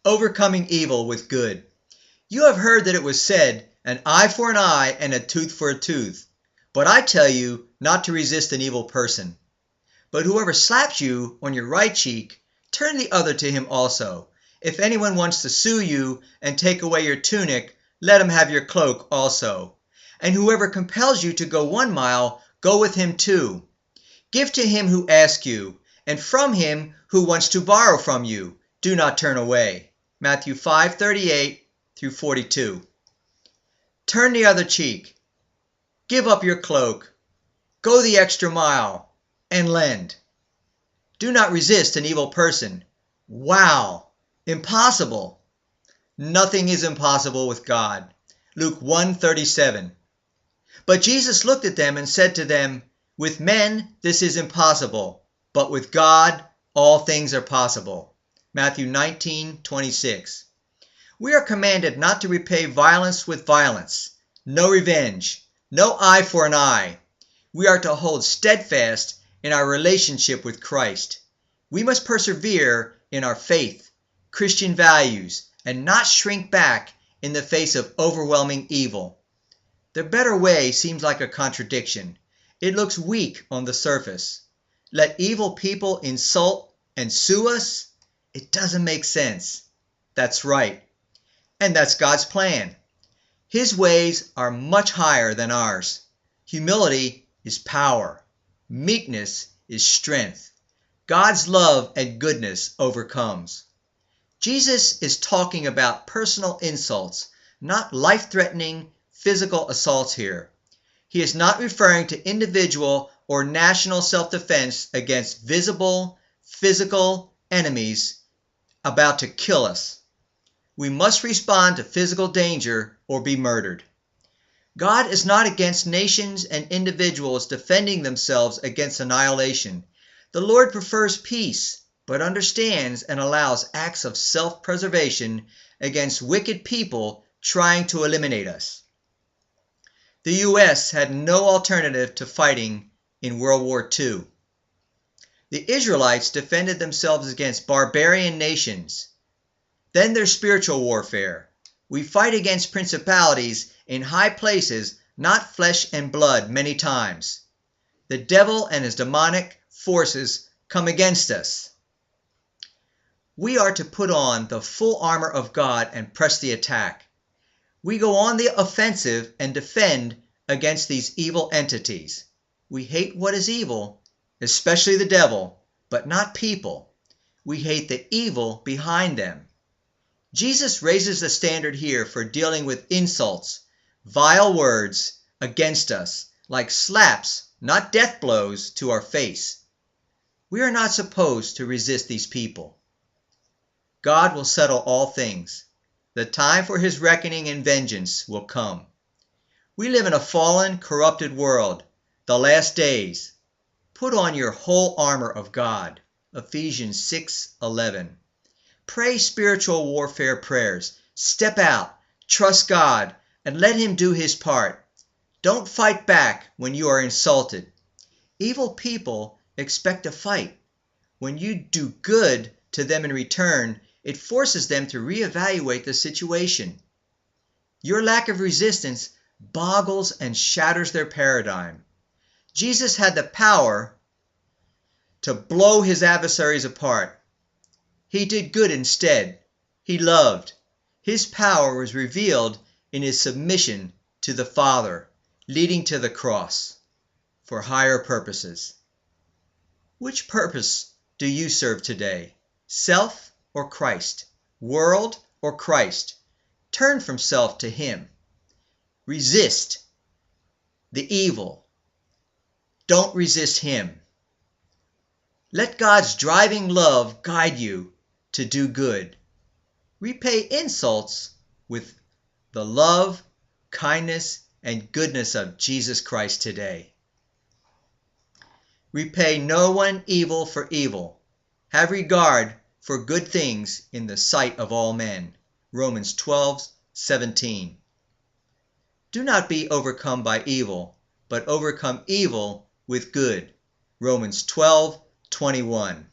Overcoming evil with good. You have heard that it was said, an eye for an eye and a tooth for a tooth. But I tell you not to resist an evil person. But whoever slaps you on your right cheek, turn the other to him also. If anyone wants to sue you and take away your tunic, let him have your cloak also. And whoever compels you to go 1 mile, go with him 2. Give to him who asks you, and from him who wants to borrow from you, do not turn away. Matthew 5:38 through 42. Turn the other cheek. Give up your cloak. Go the extra mile and lend. Do not resist an evil person. Wow! Impossible! Nothing is impossible with God. Luke 1:37. But Jesus looked at them and said to them, with men this is impossible, but with God all things are possible. Matthew 19:26. We are commanded not to repay violence with violence, no revenge, no eye for an eye. We are to hold steadfast in our relationship with Christ. We must persevere in our faith, Christian values, and not shrink back in the face of overwhelming evil. The better way seems like a contradiction. It looks weak on the surface. Let evil people insult and sue us? It doesn't make sense. That's right. And that's God's plan. His ways are much higher than ours. Humility is power. Meekness is strength. God's love and goodness overcomes. Jesus is talking about personal insults, not life-threatening physical assaults here. He is not referring to individual or national self-defense against visible, physical enemies about to kill us. We must respond to physical danger or be murdered. God is not against nations and individuals defending themselves against annihilation. The Lord prefers peace, but understands and allows acts of self-preservation against wicked people trying to eliminate us. The U.S. had no alternative to fighting in World War II. The Israelites defended themselves against barbarian nations. Then there's spiritual warfare. We fight against principalities in high places, not flesh and blood, many times. The devil and his demonic forces come against us. We are to put on the full armor of God and press the attack. We go on the offensive and defend against these evil entities. We hate what is evil, especially the devil, but not people. We hate the evil behind them. Jesus raises the standard here for dealing with insults, vile words against us, like slaps, not death blows, to our face. We are not supposed to resist these people. God will settle all things. The time for his reckoning and vengeance will come. We live in a fallen, corrupted world, the last days. Put on your whole armor of God. Ephesians 6:11. Pray spiritual warfare prayers. Step out, trust God, and let him do his part. Don't fight back when you are insulted. Evil people expect a fight. When you do good to them in return, it forces them to reevaluate the situation. Your lack of resistance boggles and shatters their paradigm. Jesus had the power to blow his adversaries apart. He did good instead. He loved. His power was revealed in his submission to the Father, leading to the cross for higher purposes. Which purpose do you serve today? Self or Christ? World or Christ? Turn from self to him. Resist the evil. Don't resist him. Let God's driving love guide you to do good. Repay insults with the love, kindness, and goodness of Jesus Christ today. Repay no one evil for evil. Have regard for good things in the sight of all men. Romans 12:17. Do not be overcome by evil, but overcome evil with good. Romans 12:21.